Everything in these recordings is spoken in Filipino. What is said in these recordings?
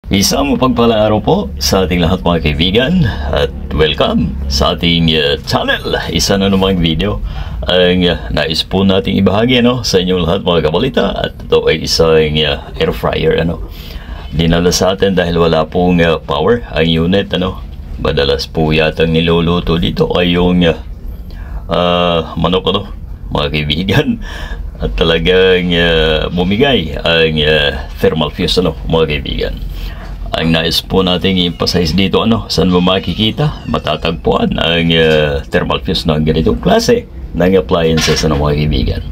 Isang mapagpalang araw po sa ating lahat mga kaibigan at welcome sa ating channel. Isa na namang video ang nais po nating ibahagi sa inyong lahat mga kabalita, at ito ay isang air fryer dinala sa atin dahil wala pong power ang unit. Madalas po yatang niluluto dito ay yung manok mga kaibigan, at talagang bumigay ang thermal fuse mga kaibigan. Ang nais po nating i-emphasize dito, saan mo makikita, matatagpuan ang thermal fuse ng ganitong klase ng appliances mga kaibigan.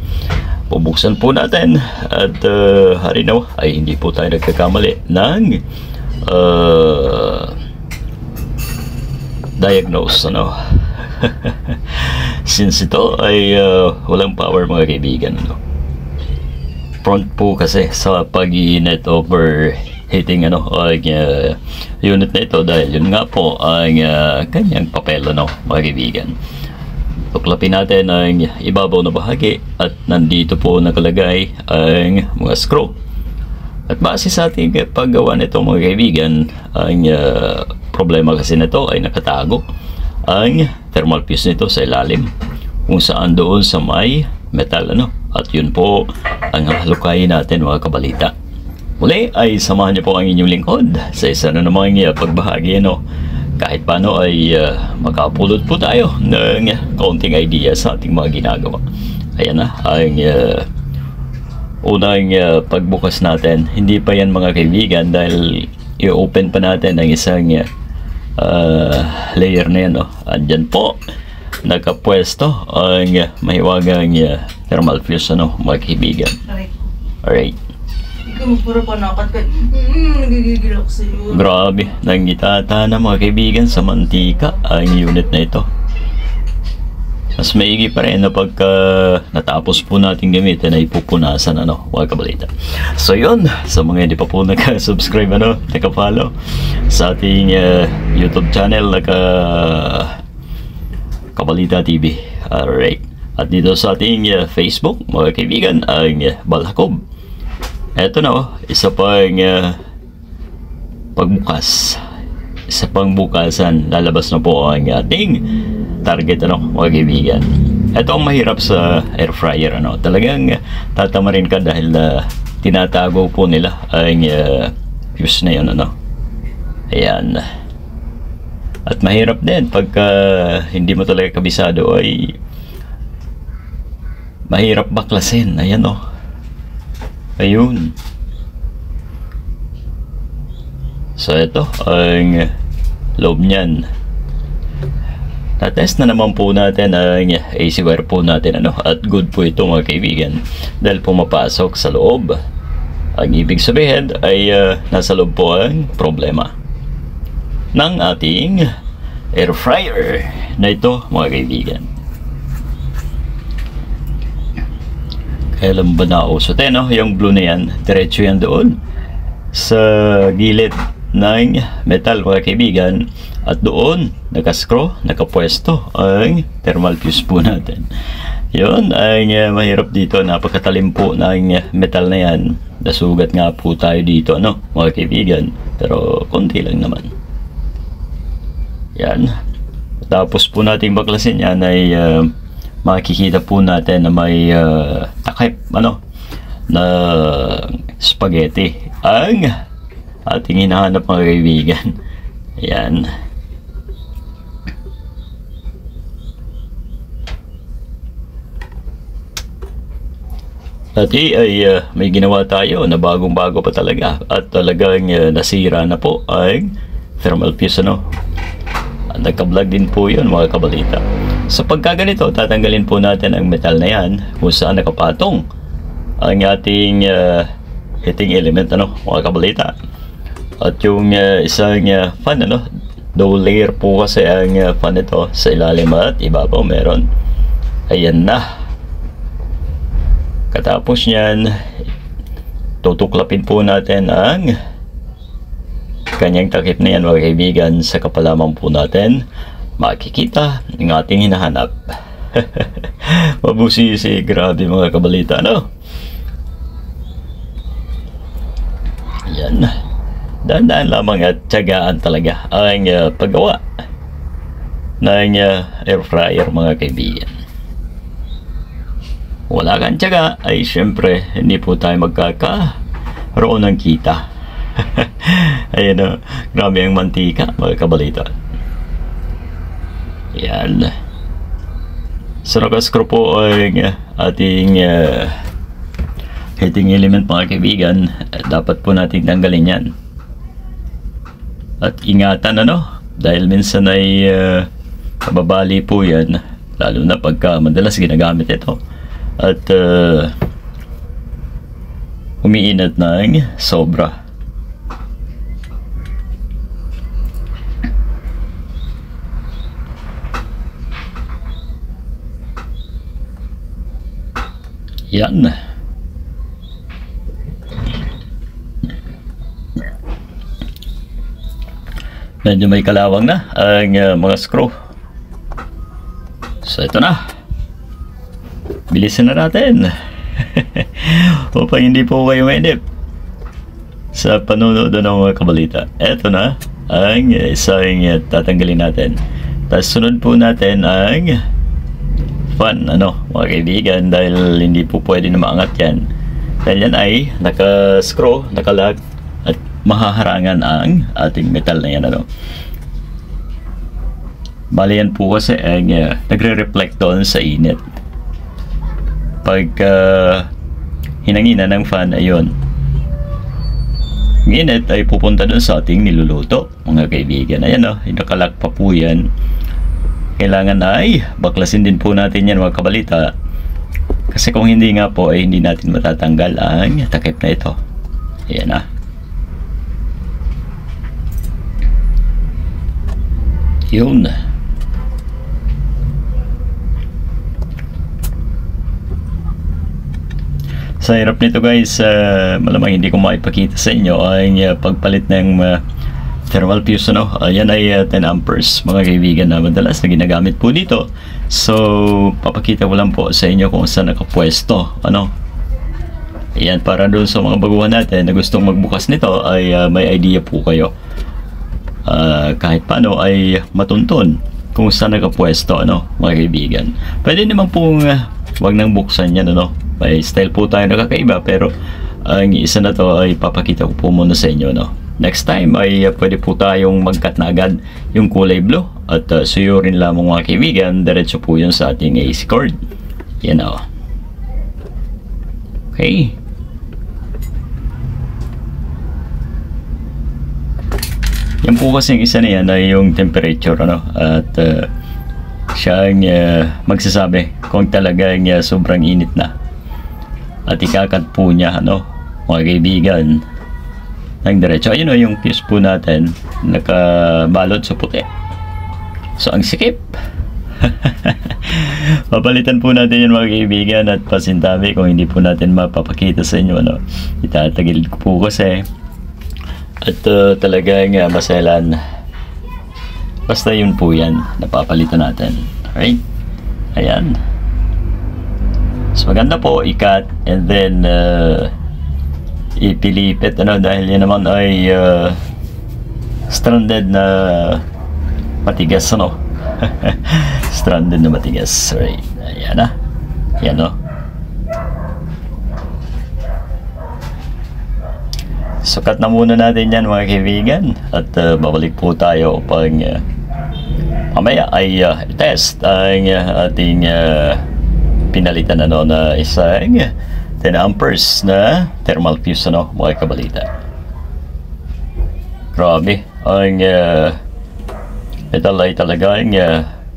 Bubuksan po natin at harinaw ay hindi po tayo nagkakamali ng diagnose since ito ay walang power mga kaibigan. Prone po kasi sa pag-iinit over heating ang unit na ito dahil yun nga po ang kanyang papel mga kaibigan. Tuklapin natin ang ibabaw na bahagi at nandito po nakalagay ang mga screw. At base sa ating paggawa nito mga kaibigan, ang problema kasi nito ay nakatago ang thermal fuse nito sa ilalim, kung saan doon sa may metal at yun po ang halukayin natin mga kabalita. Muli ay samahan niyo po ang inyong lingkod sa isa na namang pagbahagi. Kahit paano ay makapulot po tayo ng kaunting idea sa ating mga ginagawa. Ayan na ang unang pagbukas natin. Hindi pa yan mga kaibigan dahil i-open pa natin ang isang layer na yan. Andyan po nakapwesto ang mahiwagang thermal fuse mga kaibigan. Alright. Puro panakat ka. Nagigigil ako sa'yo. Grabe, nangitata na mga kaibigan sa mantika ang unit na ito. Mas maigi pa rin pagka natapos po natin gamitin ay pupunasan mga kabalita. So yun, sa mga hindi pa po naka-subscribe naka-follow sa ating YouTube channel Kabalita TV. Alright. At dito sa ating Facebook mga kaibigan ang Balhakob. Eto isa pang pagbukas, isa pang bukasan, lalabas na po ang ating target mga kaibigan. Ito ang mahirap sa air fryer talagang tatamarin ka dahil tinatago po nila ang fuse na yun ayan. At mahirap din pagka hindi mo talaga kabisado, ay mahirap baklasin. Ayan ayun. So ito ang loob niyan. Tatest na naman po natin ang AC wire po natin at good po ito mga kaibigan dahil pumapasok sa loob. Ang ibig sabihin ay nasa loob po ang problema ng ating air fryer na ito mga kaibigan. Kailan ba nauso yung blue na yan? Diretso yan doon sa gilid ng metal mga kaibigan, at doon nakascrew, nakapwesto ang thermal fuse po natin. Yun ang mahirap dito. Napakatalim po ng metal na yan. Nasugat nga po tayo dito mga kaibigan, pero konti lang naman. Yan. Tapos po nating baklasin yan ay makikita po natin na may takip na spaghetti ang ating hinahanap mga kaibigan. Ayan. Dati ay may ginawa tayo na bagong-bago pa talaga at talagang nasira na po ang thermal fuse nagka-vlog din po yun mga kabalita. Sa pagkaganito, tatanggalin po natin ang metal na yan kung saan nakapatong ang ating heating element mga kabalita. At yung isang fan double layer po kasi ang fan ito, sa ilalim at ibabaw meron. Ayan na. Katapos nyan, tutuklapin po natin ang kanyang takip na yan mga kaibigan. Sa kapalaman po natin makikita ng ating hinahanap. Mabusisi, grabe mga kabalita Yan. Dahan-dahan lamang at tiyagaan talaga ang paggawa ng air fryer mga kaibigan. Wala kang tiyaga ay syempre hindi po tayo magkakaroon ng kita. Ayan o, grabe ang mantika mga kabalita. Yan. So nakascrew po ang ating heating element mga kaibigan. Dapat po natin tanggalin yan. At ingatan dahil minsan ay mababali po yan, lalo na pagka madalas ginagamit ito at umiinat ng sobra. Yan. Medyo may kalawang na ang mga screw. So ito na. Bilisan na natin. Upang hindi po kayo mainip sa panonood ng mga kabalita. Ito na ang isang tatanggalin natin. Tapos sunod po natin ang fan, mga kaibigan, dahil hindi po pwede na maangat yan. Dahil yan ay naka-screw, naka-lock, at mahaharangan ang ating metal na yan. Bali yan po kasi ang nagre-reflect doon sa init. Pag hinangina ng fan, ayun, ang init ay pupunta doon sa ating niluluto mga kaibigan. Ayan naka-lock pa po yan. Kailangan ay baklasin din po natin yan mga kabalita, kasi kung hindi nga po ay hindi natin matatanggal ang takip na ito. Ayan yun. Sa hirap nito guys, malamang hindi ko maipakita sa inyo ang pagpalit ng thermal fuse. Yan ay 10 amperes mga kaibigan na madalas na ginagamit po dito. So papakita ko lang po sa inyo kung saan nakapwesto. Ayan, para doon sa mga baguhan natin na gustong magbukas nito ay may idea po kayo kahit paano ay matuntun kung saan nakapwesto mga kaibigan. Pwede naman pong wag nang buksan yan. May style po tayo nakakaiba, pero ang isa na to ay papakita ko po muna sa inyo. Next time ay pwede po tayong mag-cut na agad yung kulay blue at suyurin lamang mga kaibigan, diretso po yun sa ating AC cord. Yan okay. Yan po kasi isa na yan ay yung temperature at siya ang magsasabi kung talagang sobrang init na, at ikakat po niya mga kaibigan ng diretso. Ayun yung fuse po natin nakabalot sa puti. So ang sikip. Papalitan po natin yan mga kaibigan, at pasintabi kung hindi po natin mapapakita sa inyo. Itatagilid ko po kasi at talagang maselan. Basta yun po yan, napapalitan natin. Alright, ayan. So maganda po i-cut and then ipilipit dahil yan naman ay stranded na matigas stranded na matigas. Right, ayan yan so cut na muna natin yan mga kaibigan, at babalik po tayo pag mamaya ay test ang ating pinalitan na isang 10 amperes na thermal fuse mga kabalita. Grabe ang metal ay talagang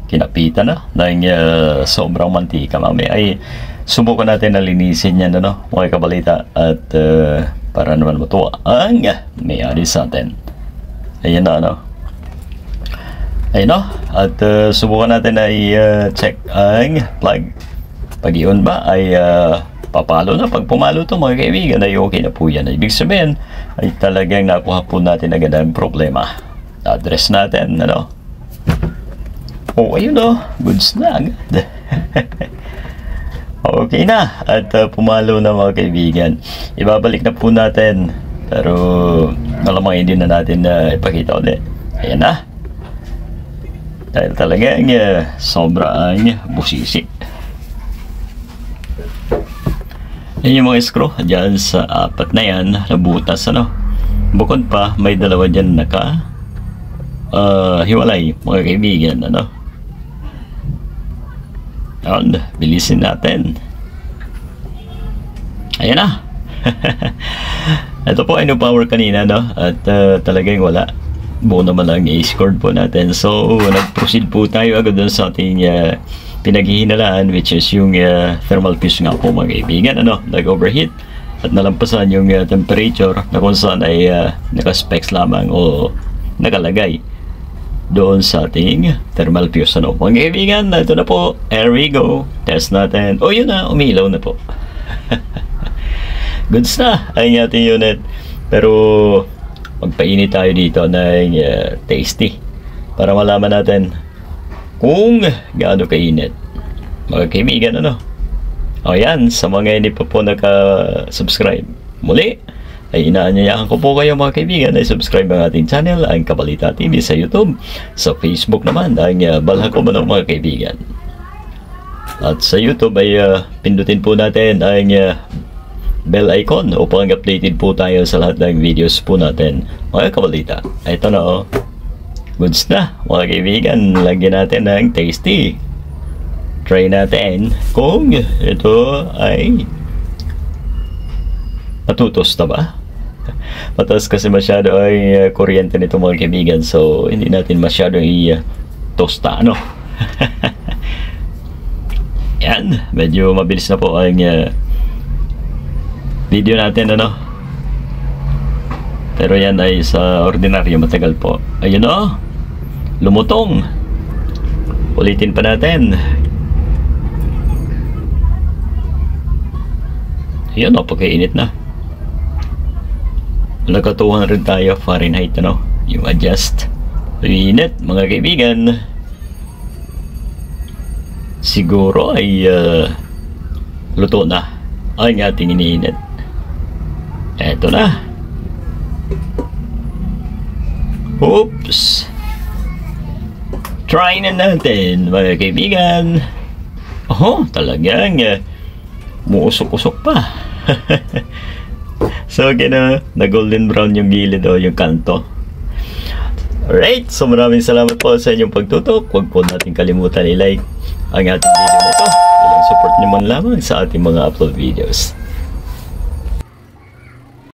kinapitan ng sobrang mantika. Mamaya ay subukan natin na linisin yan mga kabalita, at para naman matuwa ang may-ari sa atin. Ayan ayun at subukan natin ay check ang plug. Pag iyon ba ay papalo na. Pag pumalo to mga kaibigan ay okay na po yan. Ibig sabihin ay talagang nakuha po natin agad ang problema. Address natin ayun goods na agad. Okay na, at pumalo na mga kaibigan. Ibabalik na po natin, pero malamang hindi na natin ipakita ulit. Ayan na. Dahil talagang sobrang busisi. Yan yung mga screw dyan sa apat na yan na butas, ano. Bukod pa, may dalawa dyan naka hiwalay, mga kaibigan, ano. Ayan, bilisin natin. Ayan na. Ito po ay no power kanina, no. At talagang wala. Buo naman lang i-scored po natin. So, nag-proceed po tayo agad dun sa ating pinaghihinalaan, which is yung thermal fuse nga po, mga kaibigan, ano, nag-overheat at nalampasan yung temperature na kung saan ay naka-specs lamang o nakalagay doon sa ating thermal fuse, ano. Mga kaibigan, ito na po. Here we go. Test natin. O, yun na, umilaw na po. Goods na ang ating unit. Pero magpainit tayo dito ng tasty para malaman natin kung gaano kainit, mga kaibigan, ano. O yan, sa mga hindi pa po naka-subscribe, muli ay inaanyayahan ko po kayo, mga kaibigan, ay subscribe ang ating channel, ang Kabalita TV sa YouTube. Sa Facebook naman, ang Balha Ko Manok, mga kaibigan. At sa YouTube ay pindutin po natin ang bell icon upang updated po tayo sa lahat ng videos po natin, mga kabalita. Ito na, oh. Goods na, mga kaibigan. Lagyan natin ng tasty. Try natin kung ito ay matutos na ba. Mataas kasi masyado ay kuryente nito, mga kaibigan, so hindi natin masyado i-tosta, ano. Yan, medyo mabilis na po ang video natin, ano. Pero yan ay sa ordinaryo matagal po. Ayun, oh, lumutong. Ulitin pa natin. Ayun, oh, pagkainit na. Naka 200 tayo Fahrenheit, ano, yung adjust. Init, mga kaibigan. Siguro ay luto na ang ating iniinit. Eto na. Oops. Try na natin, mga kaibigan. Oh, talagang muusok-usok pa. So, okay na golden brown yung gilid o yung kanto. Alright, so maraming salamat po sa inyong pagtutok. Huwag po natin kalimutan i-like ang ating video na ito. Walang support naman lamang sa ating mga upload videos.